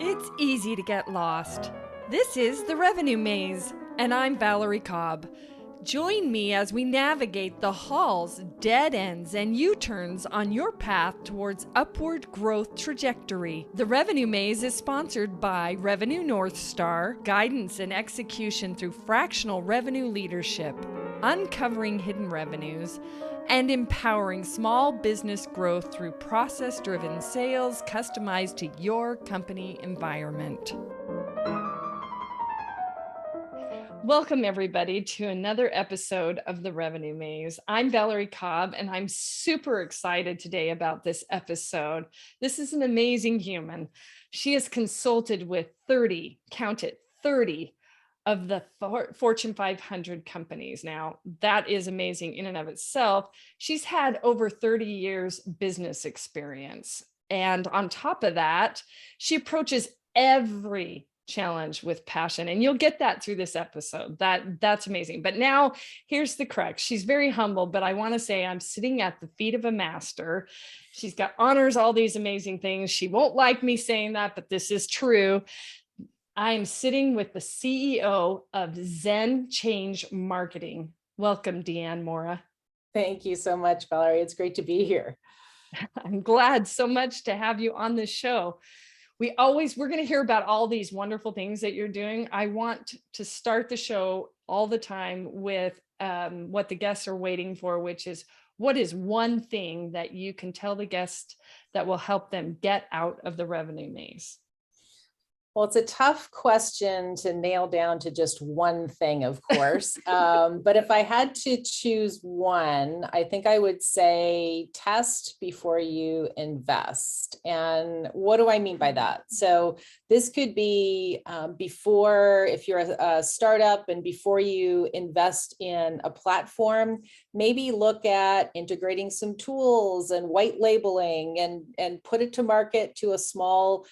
It's easy to get lost. This is The Revenue Maze, and I'm Valerie Cobb. Join me as we navigate the halls, dead ends, and U-turns on your path towards upward growth trajectory. The Revenue Maze is sponsored by Revenue North Star, guidance and execution through fractional revenue leadership, uncovering hidden revenues, and empowering small business growth through process-driven sales customized to your company environment. Welcome, everybody, to another episode of The Revenue Maze. I'm Valerie Cobb, and I'm super excited today about this episode. This is an amazing human. She has consulted with 30, count it, 30 of the Fortune 500 companies. Now, that is amazing in and of itself. She's had over 30 years business experience. And on top of that, she approaches every challenge with passion. And you'll get that through this episode. That's amazing. But now here's the crux. She's very humble, but I want to say I'm sitting at the feet of a master. She's got honors, all these amazing things. She won't like me saying that, but this is true. I am sitting with the CEO of ZenChange Marketing. Welcome, Diane Moura. Thank you so much, Valerie. It's great to be here. I'm glad so much to have you on this show. We're going to hear about all these wonderful things that you're doing. I want to start the show all the time with what the guests are waiting for, which is, what is one thing that you can tell the guest that will help them get out of the revenue maze? Well, it's a tough question to nail down to just one thing, of course. But if I had to choose one, I think I would say test before you invest. And what do I mean by that? So this could be before, if you're a startup and before you invest in a platform, maybe look at integrating some tools and white labeling and put it to market to a small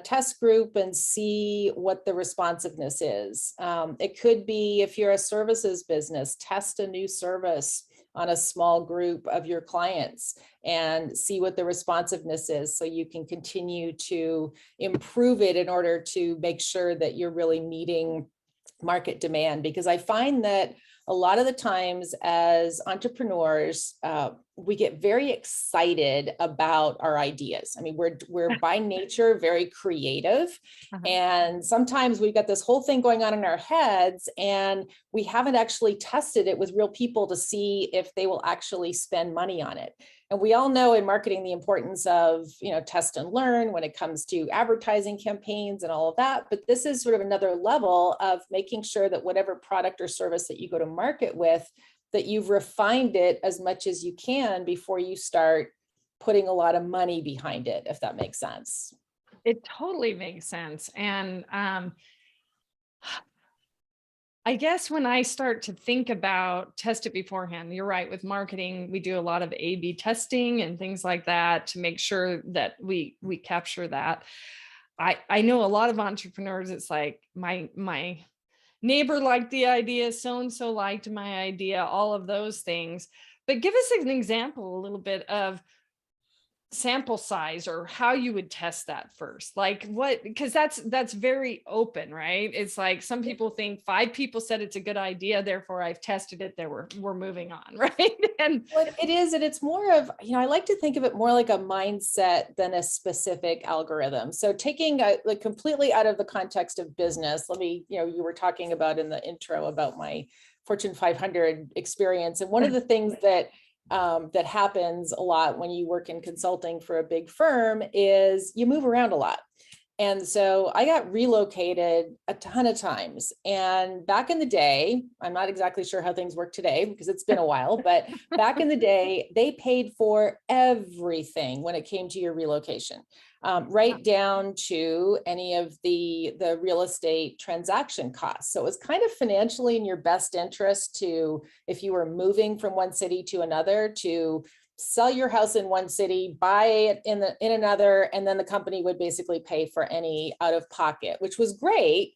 test group and see what the responsiveness is. It could be, if you're a services business, test a new service on a small group of your clients and see what the responsiveness is, so you can continue to improve it in order to make sure that you're really meeting market demand. Because I find that a lot of the times as entrepreneurs, we get very excited about our ideas. I mean, we're by nature very creative. And sometimes we've got this whole thing going on in our heads and we haven't actually tested it with real people to see if they will actually spend money on it. And we all know in marketing the importance of, test and learn when it comes to advertising campaigns and all of that. But this is sort of another level of making sure that whatever product or service that you go to market with, that you've refined it as much as you can before you start putting a lot of money behind it, if that makes sense. It totally makes sense. And I guess when I start to think about test it beforehand, you're right, with marketing, we do a lot of A/B testing and things like that to make sure that we capture that. I know a lot of entrepreneurs, it's like my neighbor liked the idea, so-and-so liked my idea, all of those things. But give us an example a little bit of sample size or how you would test that first. Like what, because that's very open, right? It's like some people think 5 people said it's a good idea, therefore I've tested it, we're moving on, right? And well, it is, and it's more of, I like to think of it more like a mindset than a specific algorithm. So taking like completely out of the context of business, let me, you were talking about in the intro about my Fortune 500 experience. And one of the things that happens a lot when you work in consulting for a big firm is you move around a lot. And so I got relocated a ton of times. And back in the day, I'm not exactly sure how things work today because it's been a while, but back in the day, they paid for everything when it came to your relocation, right down to any of the real estate transaction costs. So it was kind of financially in your best interest to, if you were moving from one city to another, to sell your house in one city, buy it in another, and then the company would basically pay for any out of pocket, which was great.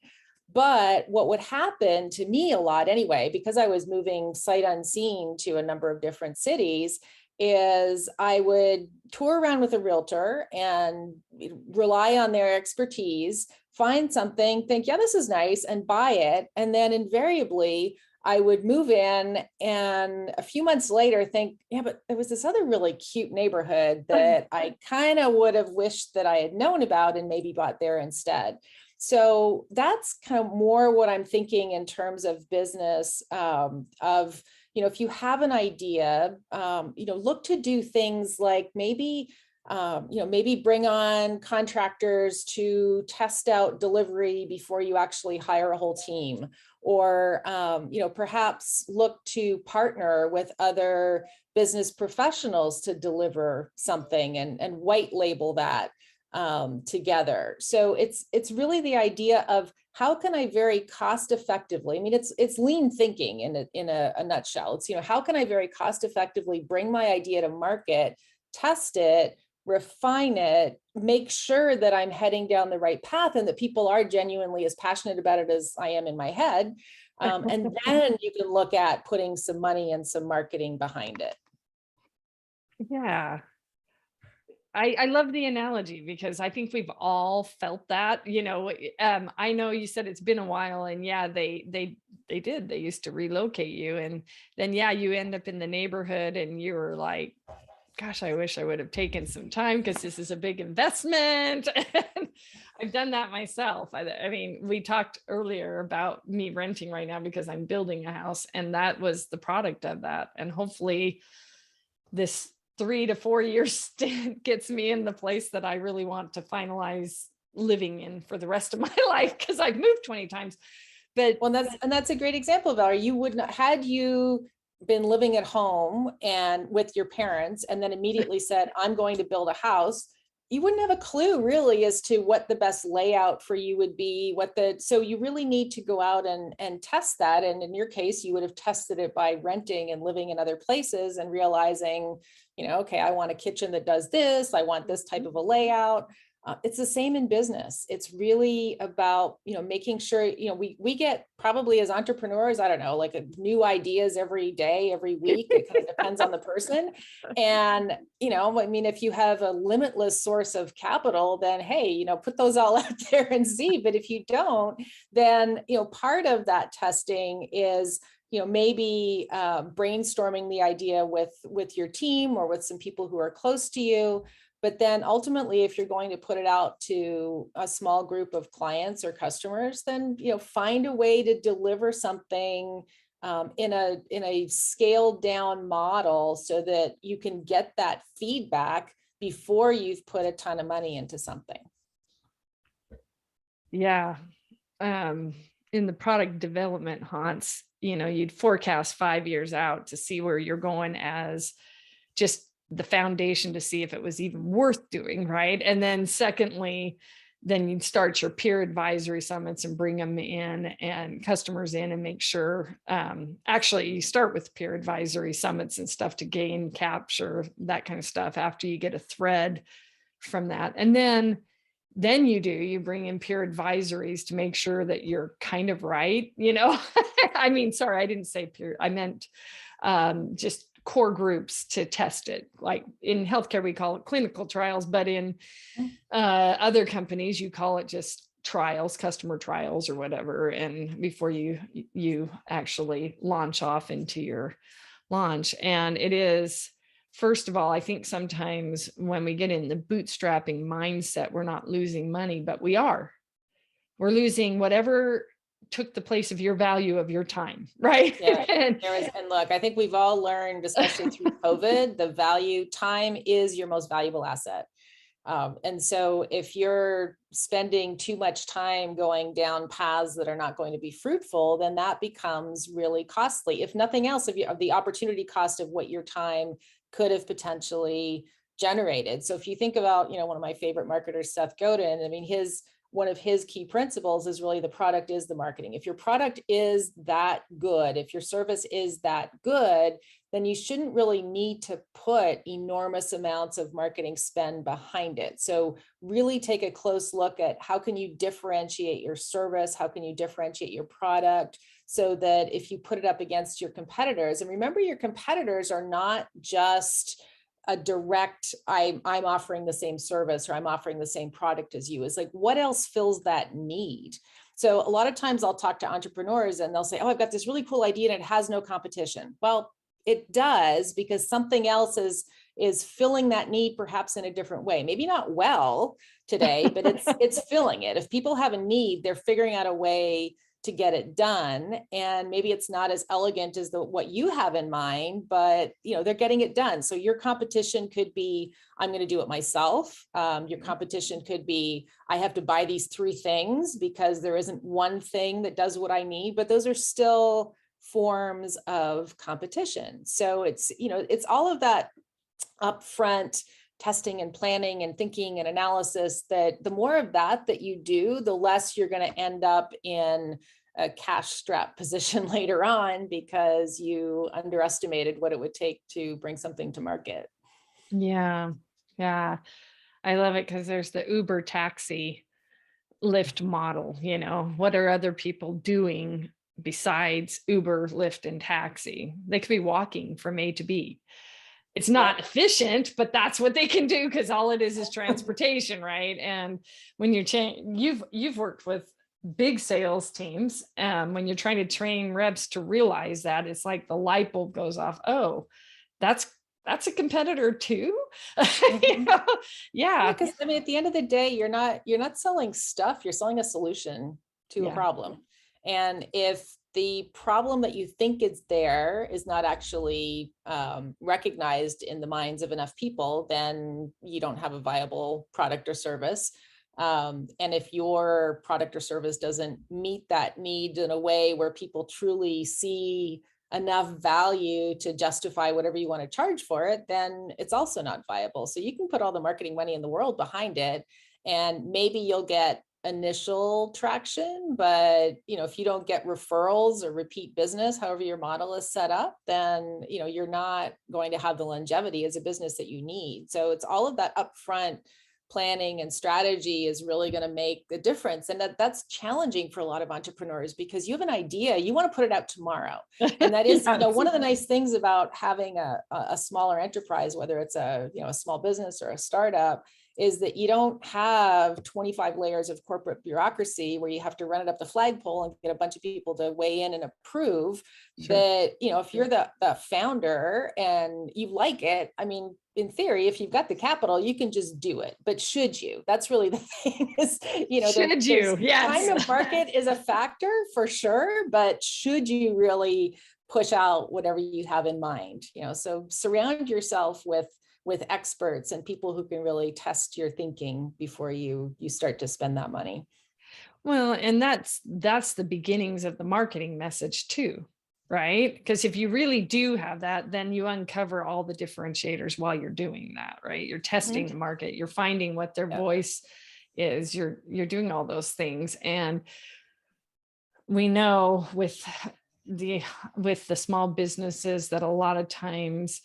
But what would happen to me a lot anyway, because I was moving sight unseen to a number of different cities, is I would tour around with a realtor and rely on their expertise, find something, think, yeah, this is nice, and buy it. And then invariably, I would move in and a few months later think, yeah, but there was this other really cute neighborhood that I kind of would have wished that I had known about and maybe bought there instead. So that's kind of more what I'm thinking in terms of business, of, if you have an idea, look to do things like maybe bring on contractors to test out delivery before you actually hire a whole team, or perhaps look to partner with other business professionals to deliver something and white label that together. So it's really the idea of how can I very cost effectively, I mean, it's lean thinking in a nutshell. It's, how can I very cost effectively bring my idea to market, test it, refine it, make sure that I'm heading down the right path and that people are genuinely as passionate about it as I am in my head. And then you can look at putting some money and some marketing behind it. Yeah. I love the analogy because I think we've all felt that, I know you said it's been a while, and yeah, they used to relocate you, and then, yeah, you end up in the neighborhood and you were like, gosh, I wish I would have taken some time because this is a big investment. And I've done that myself. I mean, we talked earlier about me renting right now because I'm building a house, and that was the product of that. And hopefully this 3 to 4 year stint gets me in the place that I really want to finalize living in for the rest of my life, because I've moved 20 times. But well, that's a great example, Valerie. You would not, had you been living at home and with your parents and then immediately said, I'm going to build a house, you wouldn't have a clue really as to what the best layout for you would be, so you really need to go out and test that. And in your case, you would have tested it by renting and living in other places and realizing, okay, I want a kitchen that does this, I want this type of a layout. It's the same in business. It's really about, making sure, we get probably as entrepreneurs, I don't know, like new ideas every day, every week. It kind of depends on the person. And, I mean, if you have a limitless source of capital, then, hey, put those all out there and see. But if you don't, then, part of that testing is, maybe brainstorming the idea with your team or with some people who are close to you. But then ultimately, if you're going to put it out to a small group of clients or customers, then, find a way to deliver something in a scaled down model so that you can get that feedback before you've put a ton of money into something. Yeah. In the product development haunts, you'd forecast 5 years out to see where you're going as just the foundation to see if it was even worth doing, right? And then secondly, then you'd start your peer advisory summits and bring them in and customers in and make sure, actually you start with peer advisory summits and stuff to gain capture, that kind of stuff after you get a thread from that. And then you bring in peer advisories to make sure that you're kind of right, I mean, sorry, I didn't say peer, I meant just core groups to test it. Like in healthcare, we call it clinical trials, but in other companies, you call it just trials, customer trials or whatever. And before you actually launch off into your launch. And it is, first of all, I think sometimes when we get in the bootstrapping mindset, we're not losing money, but we're losing whatever took the place of your value of your time, right? Yeah, and look, I think we've all learned, especially through COVID, the value, time is your most valuable asset. And so if you're spending too much time going down paths that are not going to be fruitful, then that becomes really costly. If nothing else, if you have the opportunity cost of what your time could have potentially generated. So if you think about, one of my favorite marketers, Seth Godin, I mean, his one of his key principles is really the product is the marketing. If your product is that good, if your service is that good, then you shouldn't really need to put enormous amounts of marketing spend behind it. So really take a close look at how can you differentiate your service, how can you differentiate your product, so that if you put it up against your competitors, and remember, your competitors are not just a direct, I'm offering the same service or I'm offering the same product as you. Is like, what else fills that need? So a lot of times I'll talk to entrepreneurs and they'll say, oh, I've got this really cool idea and it has no competition. Well, it does, because something else is filling that need, perhaps in a different way. Maybe not well today, but it's filling it. If people have a need, they're figuring out a way to get it done. And maybe it's not as elegant as what you have in mind, but they're getting it done. So your competition could be, I'm going to do it myself. Your competition could be, I have to buy these 3 things because there isn't one thing that does what I need, but those are still forms of competition. So it's all of that upfront testing and planning and thinking and analysis, that the more of that you do, the less you're going to end up in a cash strap position later on, because you underestimated what it would take to bring something to market. Yeah. Yeah. I love it because there's the Uber taxi Lyft model. What are other people doing besides Uber, Lyft, and taxi? They could be walking from A to B. It's not efficient, but that's what they can do, because all it is transportation, right? And when you've worked with big sales teams, when you're trying to train reps to realize that, it's like the light bulb goes off. Oh, that's a competitor too. Yeah. Because at the end of the day, you're not selling stuff, you're selling a solution to a problem. And if the problem that you think is there is not actually recognized in the minds of enough people, then you don't have a viable product or service. And if your product or service doesn't meet that need in a way where people truly see enough value to justify whatever you want to charge for it, then it's also not viable. So you can put all the marketing money in the world behind it, and maybe you'll get initial traction, but if you don't get referrals or repeat business, however your model is set up, then you're not going to have the longevity as a business that you need. So it's all of that upfront planning and strategy is really going to make the difference. And that's challenging for a lot of entrepreneurs, because you have an idea, you want to put it out tomorrow. And that is, one of the nice things about having a smaller enterprise, whether it's a small business or a startup, is that you don't have 25 layers of corporate bureaucracy where you have to run it up the flagpole and get a bunch of people to weigh in and approve. Sure. That, if you're the founder and you like it, in theory, if you've got the capital, you can just do it. But should you? That's really the thing is, should you? Yes. Time to market is a factor for sure, but should you really push out whatever you have in mind? So surround yourself with experts and people who can really test your thinking before you start to spend that money. Well, and that's the beginnings of the marketing message too, right? Because if you really do have that, then you uncover all the differentiators while you're doing that, right? You're testing the market, you're finding what their voice is, you're doing all those things. And we know with the small businesses that a lot of times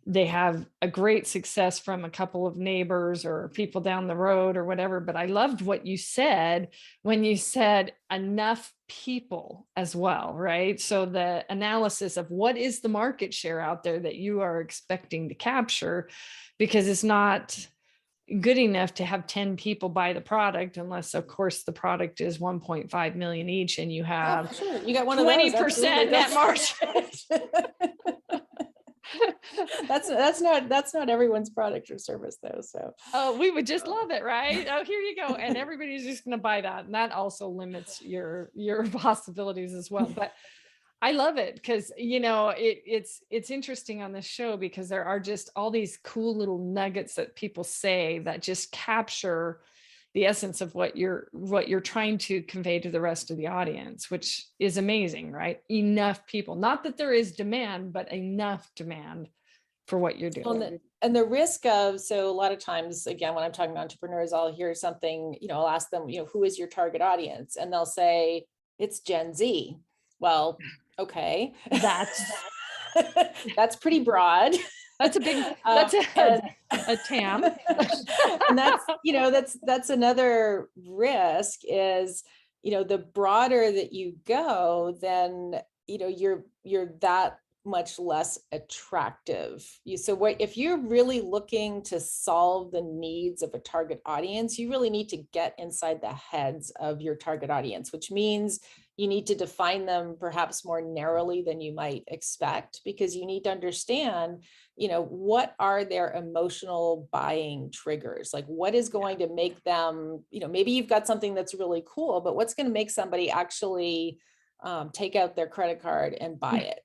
they have a great success from a couple of neighbors or people down the road or whatever. But I loved what you said when you said enough people as well, right? So the analysis of what is the market share out there that you are expecting to capture, because it's not good enough to have 10 people buy the product, unless of course the product is 1.5 million each and you have you got 20% net margin. That's not everyone's product or service though. So we would just love it, right? Oh, here you go. And everybody's just going to buy that. And that also limits your possibilities as well. But I love it because, it's interesting on this show because there are just all these cool little nuggets that people say that just capture the essence of what you're trying to convey to the rest of the audience, which is amazing, right? Enough people, not that there is demand, but enough demand for what you're doing. And the risk of, so a lot of times, again, when I'm talking to entrepreneurs, I'll hear something, I'll ask them, who is your target audience? And they'll say, it's Gen Z. Well, okay. That's That's pretty broad. that's a big, Um, that's and, a TAM. and that's another risk is, the broader that you go, then, you're that much less attractive. So what if you're really looking to solve the needs of a target audience, you really need to get inside the heads of your target audience, which means you need to define them perhaps more narrowly than you might expect, because you need to understand, what are their emotional buying triggers? Like, what is going to make them, maybe you've got something that's really cool, but what's going to make somebody actually take out their credit card and buy it?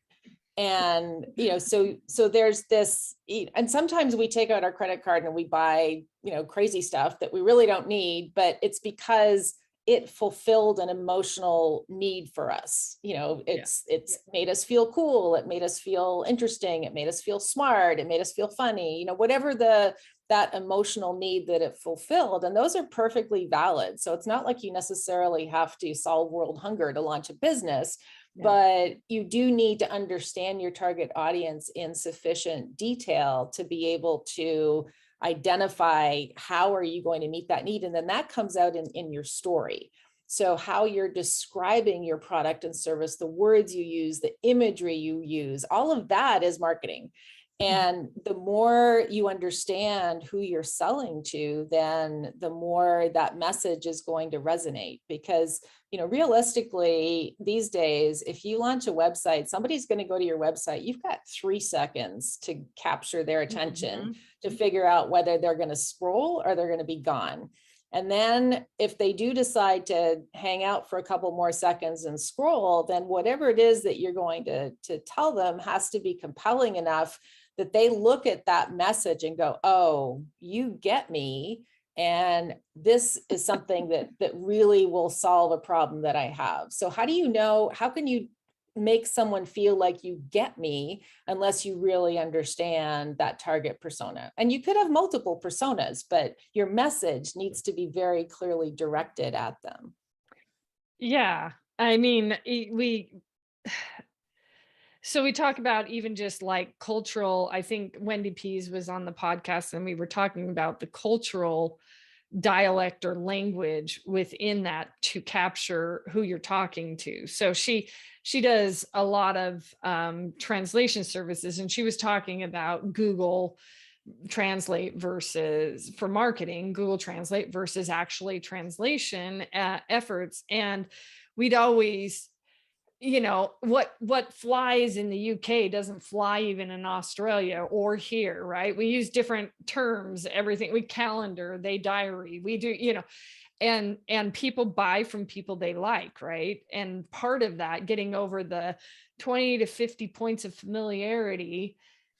And, so there's this, and sometimes we take out our credit card and we buy, crazy stuff that we really don't need, but it's because it fulfilled an emotional need for us. It's made us feel cool. It made us feel interesting. It made us feel smart. It made us feel funny, whatever that emotional need that it fulfilled. And those are perfectly valid. So it's not like you necessarily have to solve world hunger to launch a business. But you do need to understand your target audience in sufficient detail to be able to identify how are you going to meet that need. And then that comes out in your story. So how you're describing your product and service, the words you use, the imagery you use, all of that is marketing. And the more you understand who you're selling to, then the more that message is going to resonate. Because, realistically, these days, if you launch a website, somebody's going to go to your website. You've got 3 seconds to capture their attention to figure out whether they're going to scroll or they're going to be gone. And then if they do decide to hang out for a couple more seconds and scroll, then whatever it is that you're going to tell them has to be compelling enough that they look at that message and go, oh, you get me. And this is something that really will solve a problem that I have. So how can you make someone feel like you get me unless you really understand that target persona? And you could have multiple personas, but your message needs to be very clearly directed at them. Yeah. I mean, so we talk about even just like cultural, I think Wendy Pease was on the podcast and we were talking about the cultural dialect or language within that to capture who you're talking to. So she does a lot of translation services, and she was talking about Google Translate versus, for marketing, Google Translate versus actually translation efforts. And we'd always, what flies in the UK doesn't fly even in Australia or here, right? We use different terms, everything. We calendar, they diary, we do, and people buy from people they like, right? And part of that, getting over the 20 to 50 points of familiarity,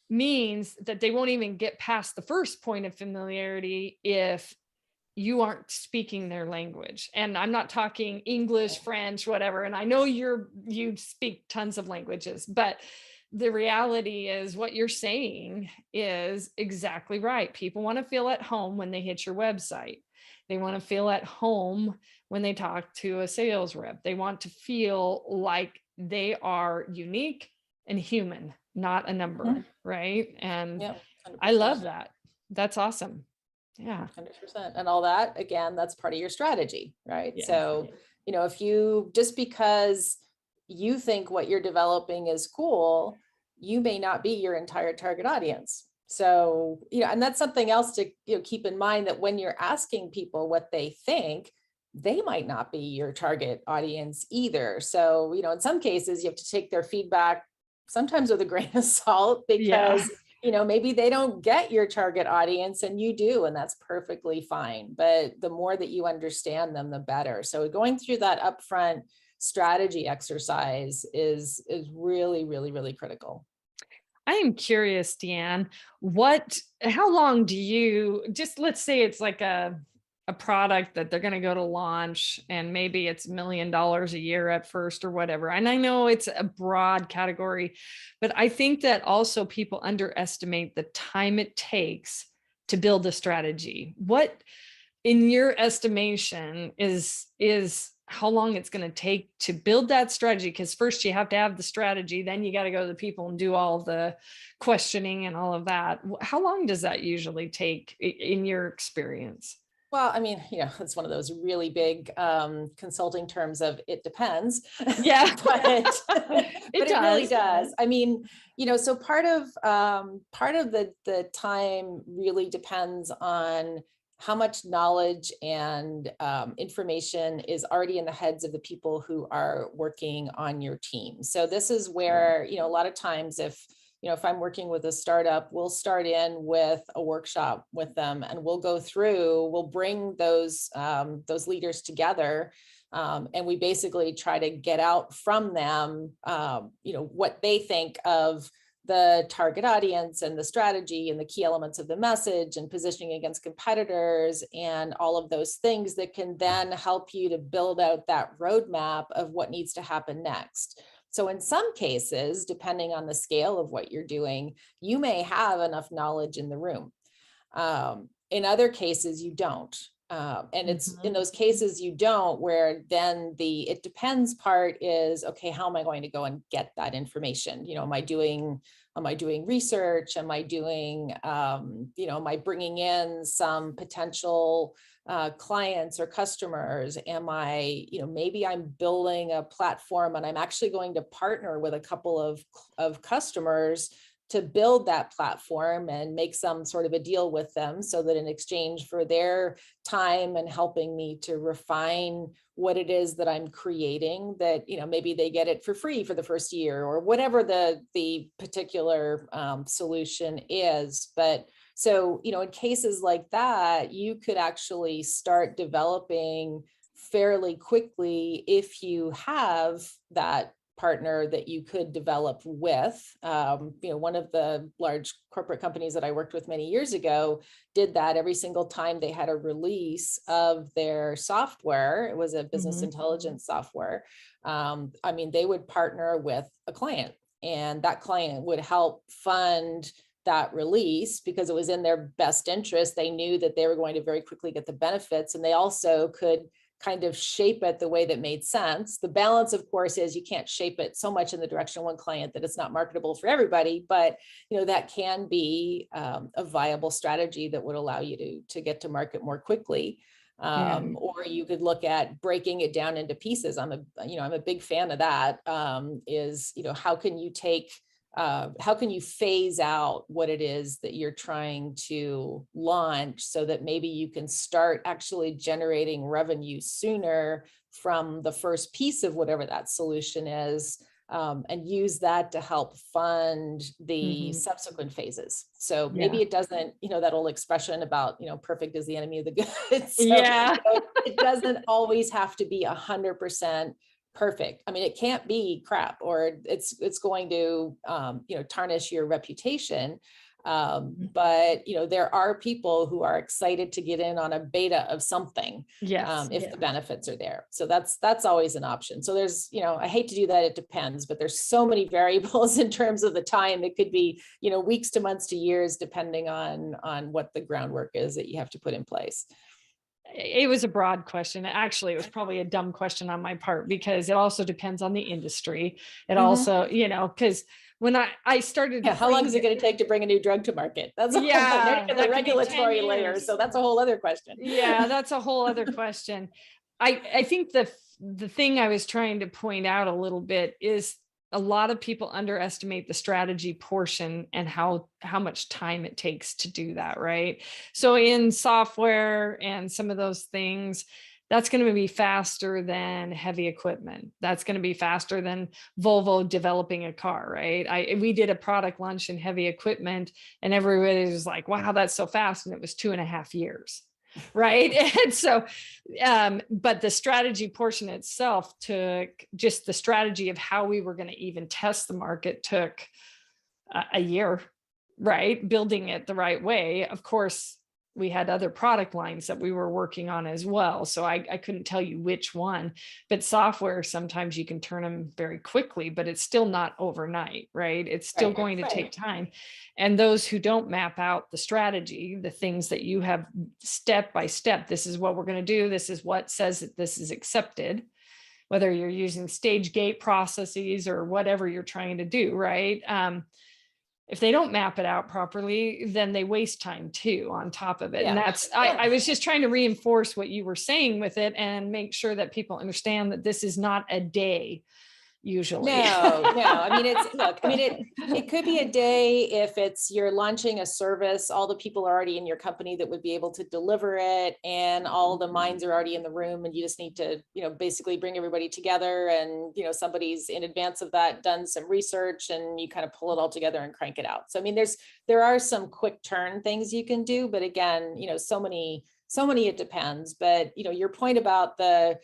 means that they won't even get past the first point of familiarity if you aren't speaking their language. And I'm not talking English, French, whatever. And I know you speak tons of languages, but the reality is what you're saying is exactly right. People want to feel at home when they hit your website. They want to feel at home when they talk to a sales rep. They want to feel like they are unique and human, not a number, right? And Yep, I love that. That's awesome. Yeah. 100%. And all that, again, that's part of your strategy, right? Yeah. So, if you, just because you think what you're developing is cool, you may not be your entire target audience. So, and that's something else to keep in mind, that when you're asking people what they think, they might not be your target audience either. So, in some cases, you have to take their feedback sometimes with a grain of salt, because maybe they don't get your target audience and you do, and that's perfectly fine. But the more that you understand them, the better. So going through that upfront strategy exercise is really, really, really critical. I am curious, Deanne, how long do you, just let's say it's like a a product that they're going to go to launch, and maybe it's $1 million a year at first or whatever. And I know it's a broad category, but I think that also people underestimate the time it takes to build a strategy. What, in your estimation, is how long it's going to take to build that strategy? Because first you have to have the strategy, then you got to go to the people and do all the questioning and all of that. How long does that usually take in your experience? Well, I mean, it's one of those really big consulting terms of it depends. Yeah, but it it really does. does. I mean, so part of the time really depends on how much knowledge and information is already in the heads of the people who are working on your team. So this is where, a lot of times if I'm working with a startup, we'll start in with a workshop with them, and we'll bring those leaders together. And we basically try to get out from them, what they think of the target audience and the strategy and the key elements of the message and positioning against competitors and all of those things that can then help you to build out that roadmap of what needs to happen next. So in some cases, depending on the scale of what you're doing, you may have enough knowledge in the room. In other cases, you don't. And it's in those cases you don't, where then the it depends part is, okay, how am I going to go and get that information? Am I doing research? Am I doing, am I bringing in some potential clients or customers? Am I, maybe I'm building a platform and I'm actually going to partner with a couple of customers to build that platform and make some sort of a deal with them, so that in exchange for their time and helping me to refine what it is that I'm creating, that, maybe they get it for free for the first year or whatever the particular solution is. But so, in cases like that, you could actually start developing fairly quickly if you have that partner that you could develop with. One of the large corporate companies that I worked with many years ago did that every single time they had a release of their software. It was a business intelligence software. They would partner with a client, and that client would help fund that release because it was in their best interest. They knew that they were going to very quickly get the benefits, and they also could kind of shape it the way that made sense. The balance, of course, is you can't shape it so much in the direction of one client that it's not marketable for everybody, but that can be a viable strategy that would allow you to get to market more quickly. Or you could look at breaking it down into pieces. I'm a big fan of that. How can you phase out what it is that you're trying to launch so that maybe you can start actually generating revenue sooner from the first piece of whatever that solution is, and use that to help fund the subsequent phases. So maybe it doesn't, that old expression about, perfect is the enemy of the good. So, it doesn't always have to be 100% perfect. I mean, it can't be crap, or it's going to, tarnish your reputation. But, there are people who are excited to get in on a beta of something, if the benefits are there. So that's always an option. So there's, I hate to do that. It depends, but there's so many variables in terms of the time. It could be, weeks to months to years, depending on what the groundwork is that you have to put in place. It was a broad question. Actually, it was probably a dumb question on my part, because it also depends on the industry. It also, because when I started, how long is it going to take to bring a new drug to market? That's the regulatory layer. So that's a whole other question. Yeah, that's a whole other question. I think the thing I was trying to point out a little bit is a lot of people underestimate the strategy portion and how much time it takes to do that, right? So in software and some of those things, that's going to be faster than heavy equipment. That's going to be faster than Volvo developing a car, right? We did a product launch in heavy equipment, and everybody was like, wow, that's so fast. And it was 2.5 years. Right. And so, but the strategy portion itself took, just the strategy of how we were going to even test the market took a year, right? Building it the right way. Of course, we had other product lines that we were working on as well. So I couldn't tell you which one, but software, sometimes you can turn them very quickly, but it's still not overnight, right? It's still going to take time. And those who don't map out the strategy, the things that you have step by step, this is what we're going to do. This is what says that this is accepted, whether you're using stage gate processes or whatever you're trying to do, right? If they don't map it out properly, then they waste time too on top of it. And that's, I was just trying to reinforce what you were saying with it and make sure that people understand that this is not a day usually. No. I mean, it could be a day if you're launching a service, all the people are already in your company that would be able to deliver it, and all the minds are already in the room, and you just need to, basically bring everybody together, and, somebody's in advance of that done some research, and you kind of pull it all together and crank it out. So, I mean, there are some quick turn things you can do, but again, so many, it depends. But, your point about the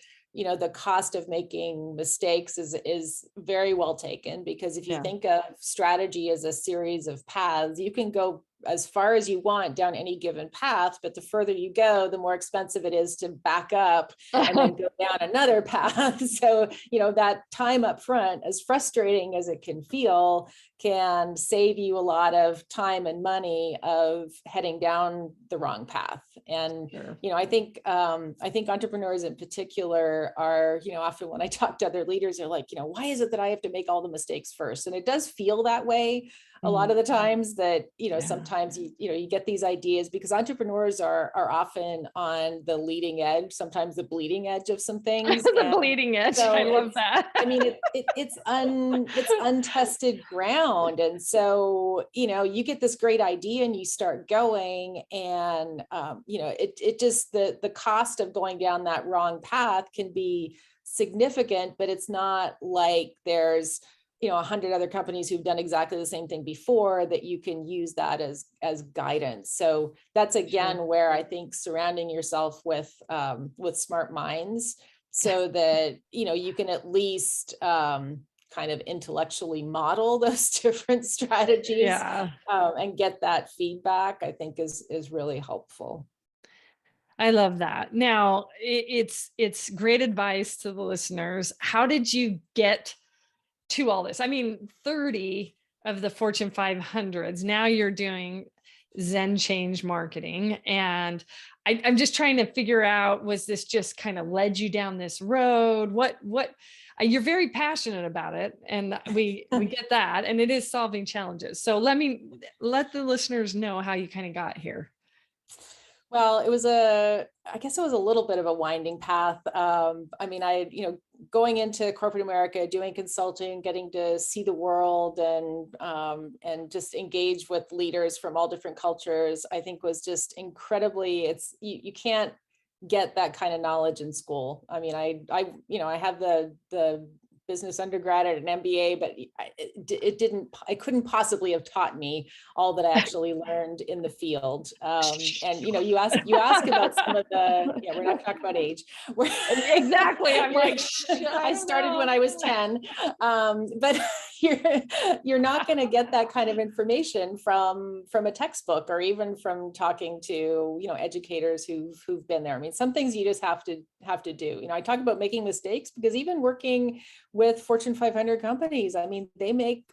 cost of making mistakes is very well taken, because if you think of strategy as a series of paths, you can go as far as you want down any given path, but the further you go, the more expensive it is to back up and then go down another path. So, that time up front, as frustrating as it can feel, can save you a lot of time and money of heading down the wrong path. And, I think entrepreneurs in particular are, often when I talk to other leaders, they're like, why is it that I have to make all the mistakes first? And it does feel that way a lot of the times, that, sometimes you get these ideas, because entrepreneurs are often on the leading edge, sometimes the bleeding edge of some things. The bleeding edge. So I love that. I mean, it's untested ground. And so, you get this great idea and you start going, and, it just, the cost of going down that wrong path can be significant, but it's not like there's 100 other companies who've done exactly the same thing before that you can use that as guidance. So that's again where I think surrounding yourself with smart minds, so that you can at least kind of intellectually model those different strategies, and get that feedback, I think is really helpful. I love that. Now, it's great advice to the listeners. How did you get to all this? I mean, 30 of the Fortune 500s. Now you're doing ZenChange Marketing. And I'm just trying to figure out, was this just kind of led you down this road? What you're very passionate about it. And we get that. And it is solving challenges. So let the listeners know how you kind of got here. Well, I guess it was a little bit of a winding path. I mean, going into corporate America, doing consulting, getting to see the world, and just engage with leaders from all different cultures, I think was just incredibly, you can't get that kind of knowledge in school. I mean, I have the business undergrad at an MBA, but I couldn't possibly have taught me all that I actually learned in the field. And you ask about some of the, we're not talking about age. Exactly. I'm like, I started when I was 10, but you're not going to get that kind of information from a textbook, or even from talking to, educators who've been there. I mean, some things you just have to do. I talk about making mistakes, because even working with Fortune 500 companies, I mean, they make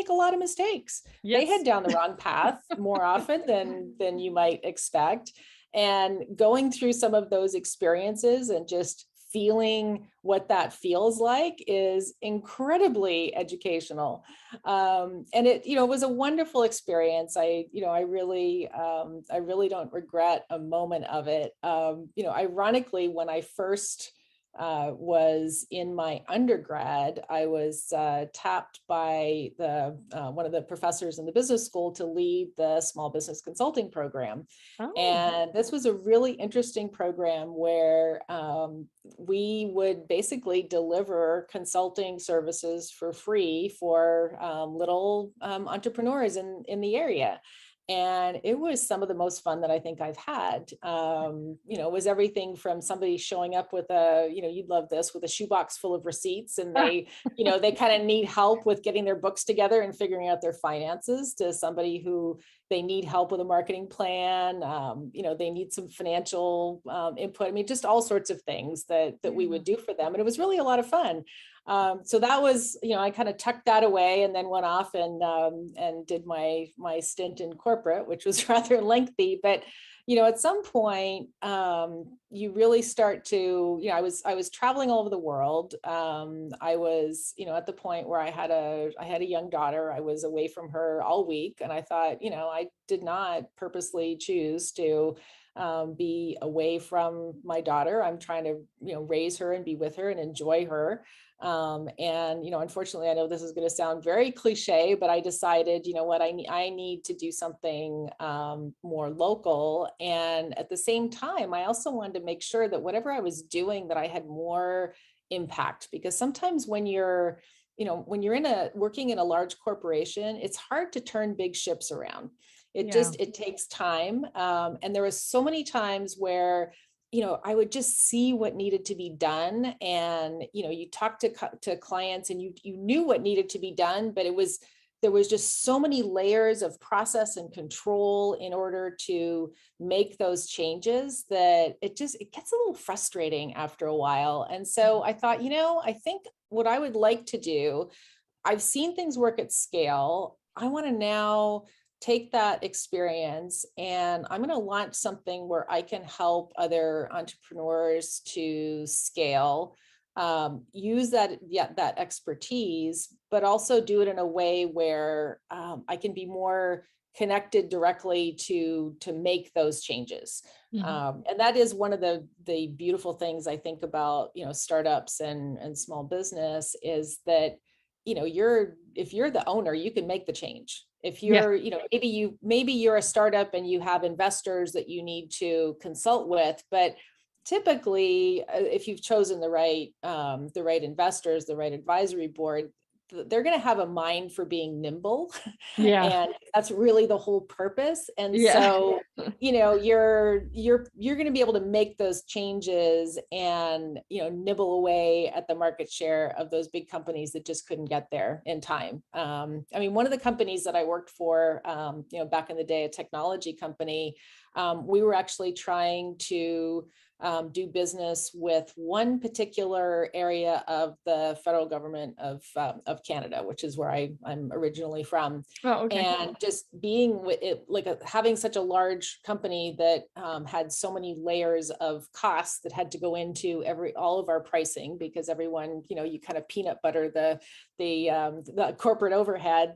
a lot of mistakes. Yes. They head down the wrong path more often than you might expect. And going through some of those experiences and just feeling what that feels like is incredibly educational. And it, was a wonderful experience. I really don't regret a moment of it. Ironically, when I first was in my undergrad, I was tapped by one of the professors in the business school to lead the small business consulting program. Oh. And this was a really interesting program where we would basically deliver consulting services for free for little entrepreneurs in the area. And it was some of the most fun that I think I've had. It was everything from somebody showing up with you'd love this, with a shoebox full of receipts, and they kind of need help with getting their books together and figuring out their finances, to somebody who, they need help with a marketing plan. They need some financial input. I mean, just all sorts of things that we would do for them. And it was really a lot of fun. So that was, I kind of tucked that away and then went off and did my stint in corporate, which was rather lengthy. But at some point, you really start to, I was traveling all over the world. I was, at the point where I had a young daughter. I was away from her all week, and I thought, I did not purposely choose to be away from my daughter. I'm trying to, raise her and be with her and enjoy her. Unfortunately, I know this is going to sound very cliche, but I decided, what, I need to do something more local. And at the same time, I also wanted to make sure that whatever I was doing, that I had more impact, because sometimes when you're working in a large corporation, it's hard to turn big ships around. It takes time. And there was so many times where I would just see what needed to be done. And, you talk to clients and you knew what needed to be done, but there was just so many layers of process and control in order to make those changes that it gets a little frustrating after a while. And so I thought, I think what I would like to do, I've seen things work at scale. I want to now take that experience and I'm going to launch something where I can help other entrepreneurs to scale, use that expertise, but also do it in a way where I can be more connected directly to make those changes. And that is one of the beautiful things I think about, startups and small business, is that, if you're the owner, you can make the change. If you're, maybe you're a startup and you have investors that you need to consult with, but typically, if you've chosen the right investors, the right advisory board, they're going to have a mind for being nimble. And that's really the whole purpose. And so, you're going to be able to make those changes and, nibble away at the market share of those big companies that just couldn't get there in time. One of the companies that I worked for, back in the day, a technology company, we were actually trying to do business with one particular area of the federal government of Canada, which is where I'm originally from. Oh, okay. And just being with it, having such a large company that had so many layers of costs that had to go into all of our pricing, because everyone, you kind of peanut butter the corporate overhead,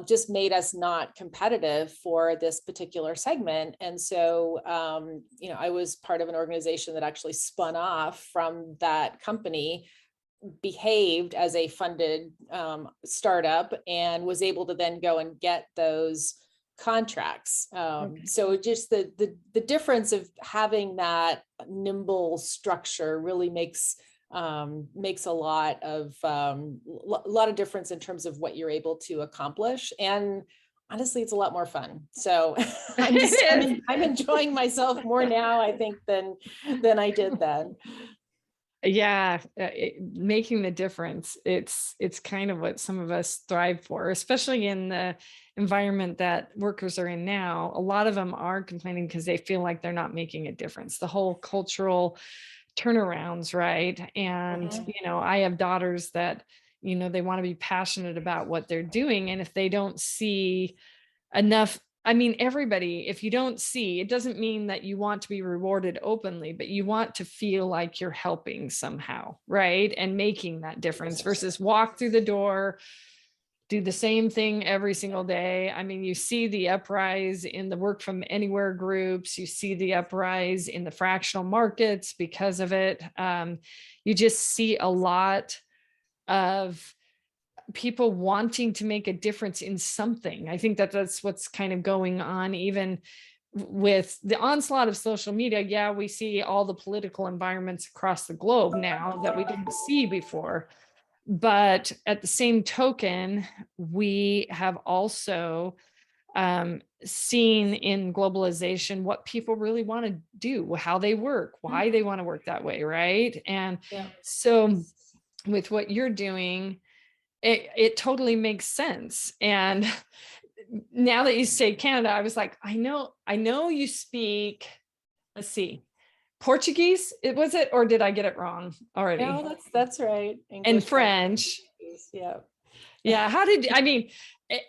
just made us not competitive for this particular segment. And so, I was part of an organization that actually spun off from that company, behaved as a funded startup, and was able to then go and get those contracts. So just the difference of having that nimble structure really makes a lot of difference in terms of what you're able to accomplish. And honestly, it's a lot more fun. So I'm enjoying myself more now, I think, than I did then. Yeah, making the difference. It's kind of what some of us thrive for, especially in the environment that workers are in now. A lot of them are complaining because they feel like they're not making a difference. The whole cultural turnarounds, right? And, I have daughters that, they want to be passionate about what they're doing. And if they don't see enough, everybody, if you don't see, it doesn't mean that you want to be rewarded openly, but you want to feel like you're helping somehow, right? And making that difference versus walk through the door, do the same thing every single day. You see the uprise in the work from anywhere groups, you see the uprise in the fractional markets because of it. You just see a lot of people wanting to make a difference in something. I think that's what's kind of going on, even with the onslaught of social media. Yeah, we see all the political environments across the globe now that we didn't see before. But at the same token, we have also seen in globalization what people really want to do, how they work, why they want to work that way, right? And so with what you're doing, it totally makes sense. And now that you say Canada, I was like, I know you speak, let's see, Portuguese, was it, or did I get it wrong already? No, that's right. And English, French, French. Portuguese, yeah. Yeah.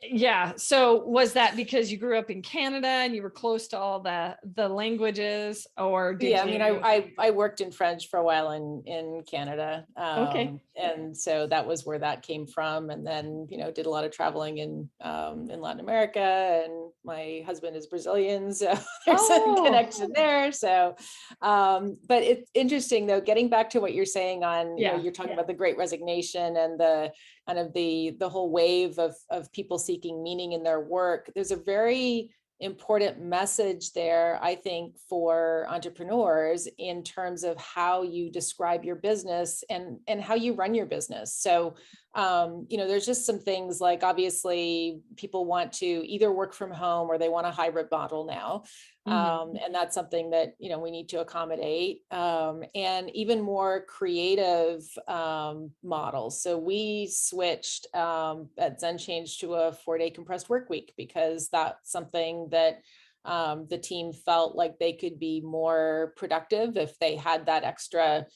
Yeah. So was that because you grew up in Canada and you were close to all the languages, or did Yeah, I you? mean, I worked in French for a while in Canada, Okay. and so that was where that came from. And then, did a lot of traveling in Latin America, and my husband is Brazilian, so there's a Oh, connection there. So, but it's interesting though, getting back to what you're saying on, yeah. you're talking about the Great Resignation and the kind of the whole wave of people seeking meaning in their work. There's a very important message there, I think, for entrepreneurs in terms of how you describe your business and how you run your business. So, there's just some things like, obviously people want to either work from home or they want a hybrid model now. And that's something that, we need to accommodate, and even more creative models. So we switched at ZenChange to a 4-day compressed work week, because that's something that the team felt like they could be more productive if they had that extra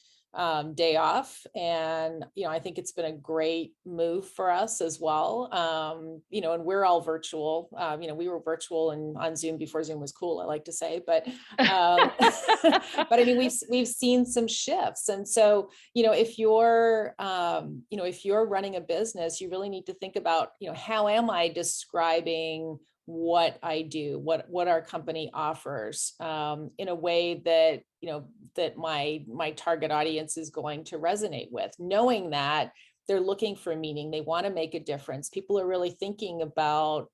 day off. And, I think it's been a great move for us as well. And we're all virtual. We were virtual and on Zoom before Zoom was cool, I like to say, but, but I mean, we've seen some shifts. And so, if you're, if you're running a business, you really need to think about, how am I describing what I do, what our company offers, in a way that, that my target audience is going to resonate with, knowing that they're looking for meaning, they want to make a difference. People are really thinking about,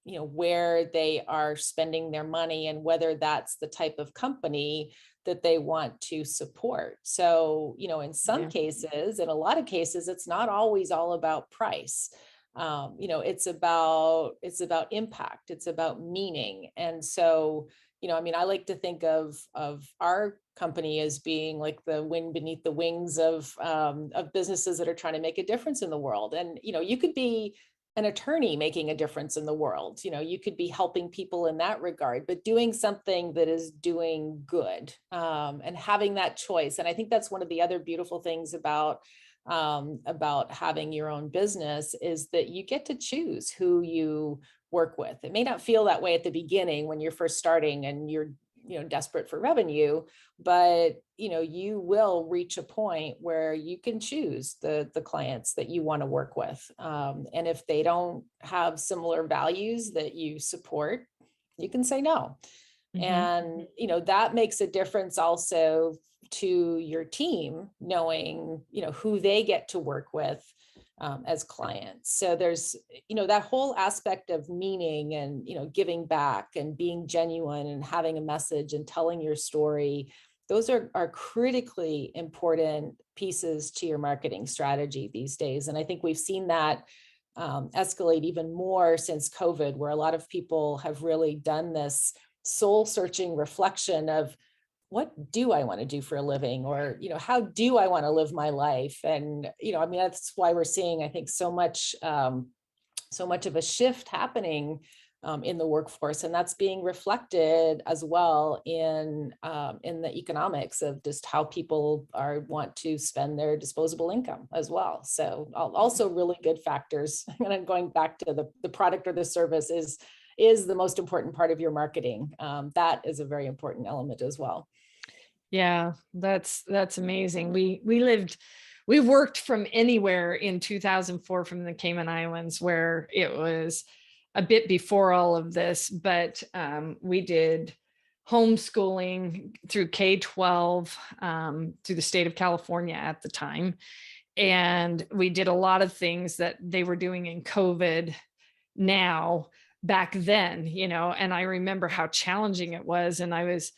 where they are spending their money and whether that's the type of company that they want to support. So, in some cases, in a lot of cases, it's not always all about price. It's about impact, it's about meaning. And so, I like to think of our company as being like the wind beneath the wings of businesses that are trying to make a difference in the world. And, you could be an attorney making a difference in the world. You could be helping people in that regard, but doing something that is doing good, and having that choice. And I think that's one of the other beautiful things about having your own business, is that you get to choose who you work with. It may not feel that way at the beginning when you're first starting and you're, desperate for revenue, but, you will reach a point where you can choose the clients that you want to work with. And if they don't have similar values that you support, you can say no. And, that makes a difference also to your team, knowing, who they get to work with as clients. So there's, that whole aspect of meaning and, giving back and being genuine and having a message and telling your story. Those are critically important pieces to your marketing strategy these days. And I think we've seen that escalate even more since COVID, where a lot of people have really done this soul searching reflection of, what do I want to do for a living? Or, how do I want to live my life? And, that's why we're seeing, I think, so much of a shift happening in the workforce. And that's being reflected as well in the economics of just how people want to spend their disposable income as well. So also really good factors. And I'm going back to the product or the service is the most important part of your marketing. That is a very important element as well. Yeah, that's amazing. We worked from anywhere in 2004 from the Cayman Islands, where it was a bit before all of this, but we did homeschooling through K-12 through the state of California at the time. And we did a lot of things that they were doing in COVID now back then, and I remember how challenging it was. And I was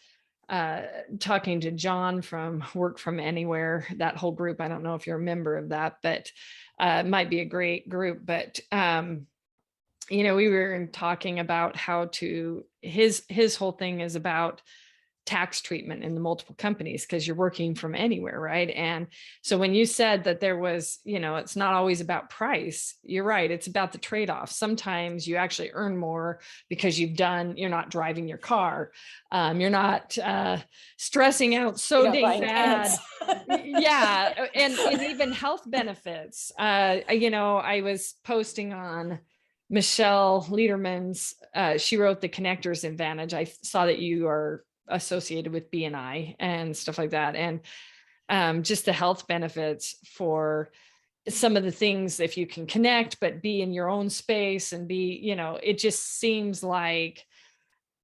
talking to John from Work From Anywhere, that whole group. I don't know if you're a member of that, but it might be a great group. But we were talking about how to his whole thing is about tax treatment in the multiple companies because you're working from anywhere, right? And so when you said that there was, it's not always about price, you're right. It's about the trade-off. Sometimes you actually earn more because you're not driving your car. You're not stressing out so dang bad. Yeah. And even health benefits. I was posting on Michelle Lederman's, she wrote The Connector's Advantage. I saw that you are associated with BNI and stuff like that. And just the health benefits for some of the things, if you can connect, but be in your own space and it just seems like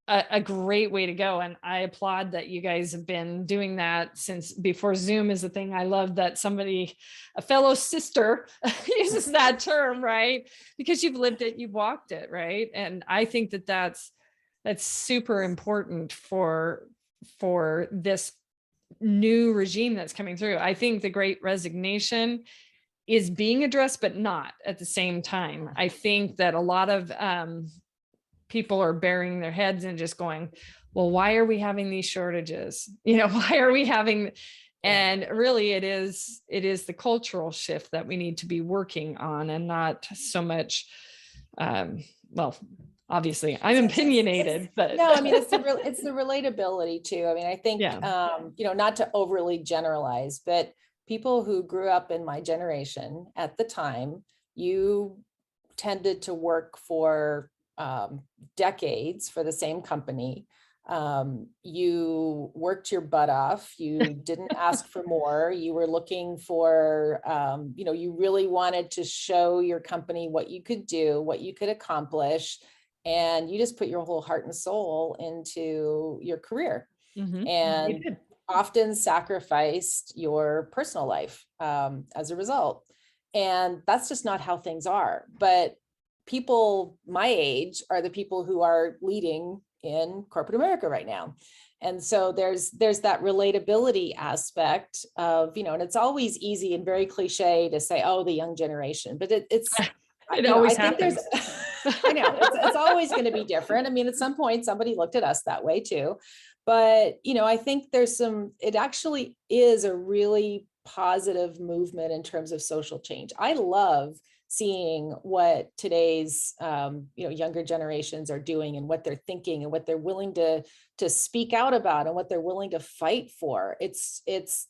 a great way to go. And I applaud that you guys have been doing that since before Zoom is a thing. I love that a fellow sister uses that term, right? Because you've lived it, you've walked it, right? And I think that that's super important for this new regime that's coming through. I think the Great Resignation is being addressed, but not at the same time. I think that a lot of people are burying their heads and just going, well, why are we having these shortages? Why are we having, and really it is the cultural shift that we need to be working on, and not so much, well, obviously I'm opinionated, but no, I mean, it's the relatability too. I mean, I think, not to overly generalize, but people who grew up in my generation at the time, you tended to work for decades for the same company. You worked your butt off. You didn't ask for more. You were looking for, you really wanted to show your company what you could do, what you could accomplish. And you just put your whole heart and soul into your career, and often sacrificed your personal life as a result. And that's just not how things are. But people my age are the people who are leading in corporate America right now. And so there's that relatability aspect of, and it's always easy and very cliche to say, oh, the young generation, but it's it always happens. I know it's always going to be different. I mean, at some point somebody looked at us that way too, but I think it actually is a really positive movement in terms of social change. I love seeing what today's younger generations are doing, and what they're thinking, and what they're willing to speak out about, and what they're willing to fight for.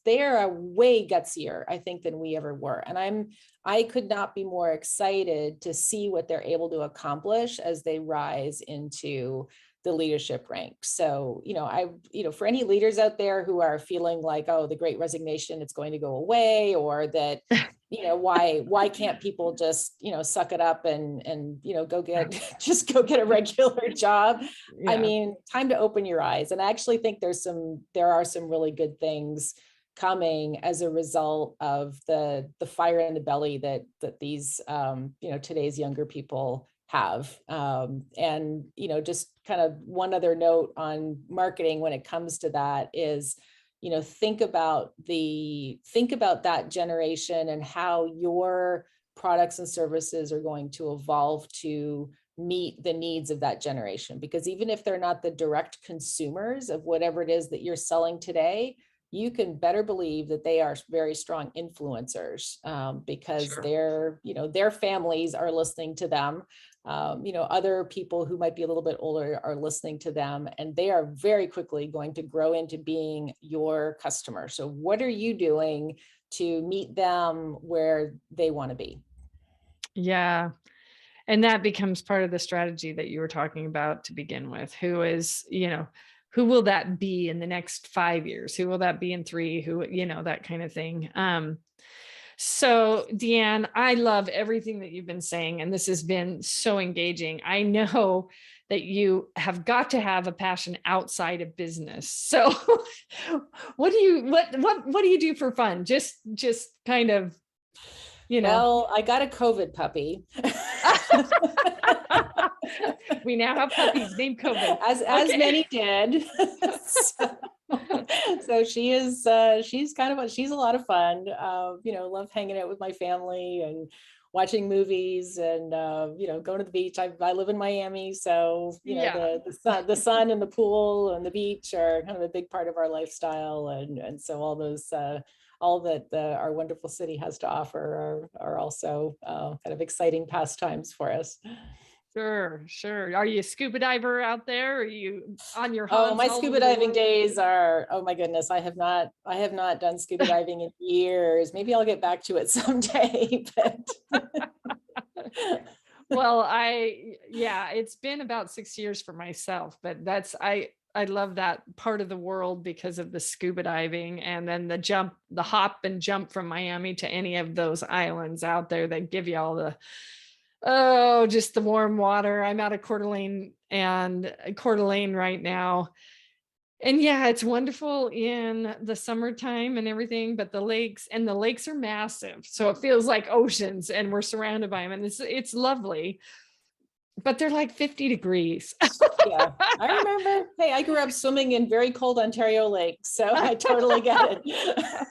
They're a way gutsier, I think, than we ever were. And I could not be more excited to see what they're able to accomplish as they rise into the leadership ranks. So, for any leaders out there who are feeling like, oh, the Great Resignation, it's going to go away, or that, why can't people just, suck it up and go get a regular job? Yeah. I mean, time to open your eyes. And I actually think there are some really good things coming as a result of the fire in the belly that these, today's younger people have. And, just kind of one other note on marketing when it comes to that is, think about that generation and how your products and services are going to evolve to meet the needs of that generation. Because even if they're not the direct consumers of whatever it is that you're selling today, you can better believe that they are very strong influencers, because their families are listening to them. Other people who might be a little bit older are listening to them, and they are very quickly going to grow into being your customer. So what are you doing to meet them where they want to be? Yeah. And that becomes part of the strategy that you were talking about to begin with. Who will that be in the next 5 years? Who will that be in 3? That kind of thing. So Deanne, I love everything that you've been saying, and this has been so engaging. I know that you have got to have a passion outside of business. So what do you do for fun? Just kind of, Well, I got a COVID puppy. We now have puppies named COVID. As many did. So she's kind of, she's a lot of fun. Love hanging out with my family and watching movies and, going to the beach. I live in Miami, so, Yeah. the sun and the pool and the beach are kind of a big part of our lifestyle. And so all that our wonderful city has to offer are also kind of exciting pastimes for us. Sure, sure. Are you a scuba diver out there? Are you on your Oh, hobs my all scuba over the diving world? days are, oh my goodness, I have not done scuba diving in years. Maybe I'll get back to it someday, but Well, yeah, it's been about 6 years for myself, but I love that part of the world because of the scuba diving and then the hop and jump from Miami to any of those islands out there that give you all just the warm water. I'm out of Coeur d'Alene right now. And yeah, it's wonderful in the summertime and everything, but the lakes are massive. So it feels like oceans and we're surrounded by them and it's lovely, but they're like 50 degrees. yeah, I remember. Hey, I grew up swimming in very cold Ontario lakes, so I totally get it.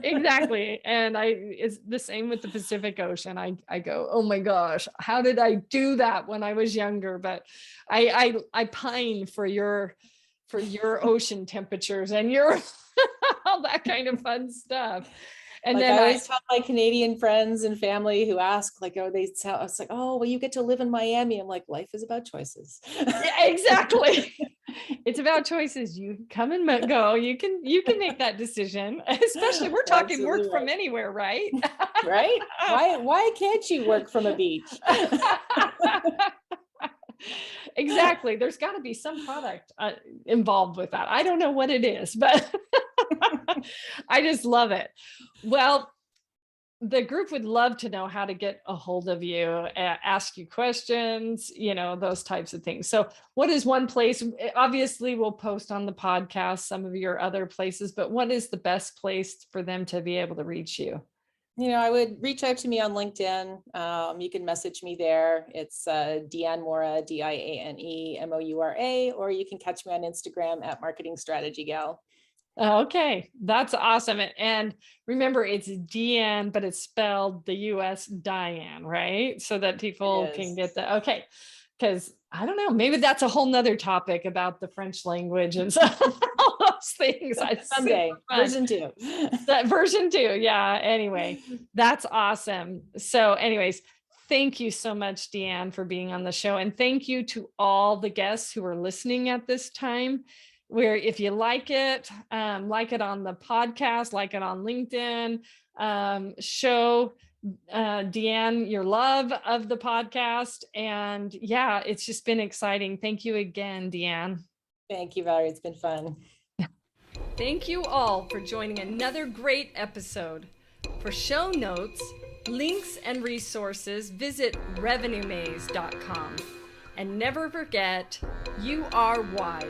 Exactly. And it's the same with the Pacific Ocean. I go, oh my gosh, how did I do that when I was younger? But I pine for your ocean temperatures and your all that kind of fun stuff. And Like then I always tell my Canadian friends and family who ask, like, oh, I was like, oh, well, you get to live in Miami. I'm like, life is about choices. yeah, exactly. It's about choices. You come and go. You can make that decision. Especially we're talking Absolutely work from right. anywhere, right? Right? Why can't you work from a beach? Exactly. There's got to be some product involved with that. I don't know what it is, but I just love it. Well, the group would love to know how to get a hold of you, ask you questions, those types of things. So, what is one place? Obviously, we'll post on the podcast some of your other places, but what is the best place for them to be able to reach you? I would reach out to me on LinkedIn. You can message me there. It's Diane Moura, Diane Moura, or you can catch me on Instagram at Marketing Strategy Gal. Okay, that's awesome. And remember, it's DN, but it's spelled the US Diane, right? So that It people can is. get the okay. Because I don't know, maybe that's a whole nother topic about the French language and so, all those things. I super Someday, fun. version 2. That version 2. Yeah. Anyway, that's awesome. So, anyways, thank you so much, Deanne, for being on the show. And thank you to all the guests who are listening at this time. Where if you like it on the podcast, like it on LinkedIn, show Deanne your love of the podcast. And yeah, it's just been exciting. Thank you again, Deanne. Thank you, Valerie. It's been fun. Thank you all for joining another great episode. For show notes, links, and resources, visit revenuemaze.com. And never forget, you are why.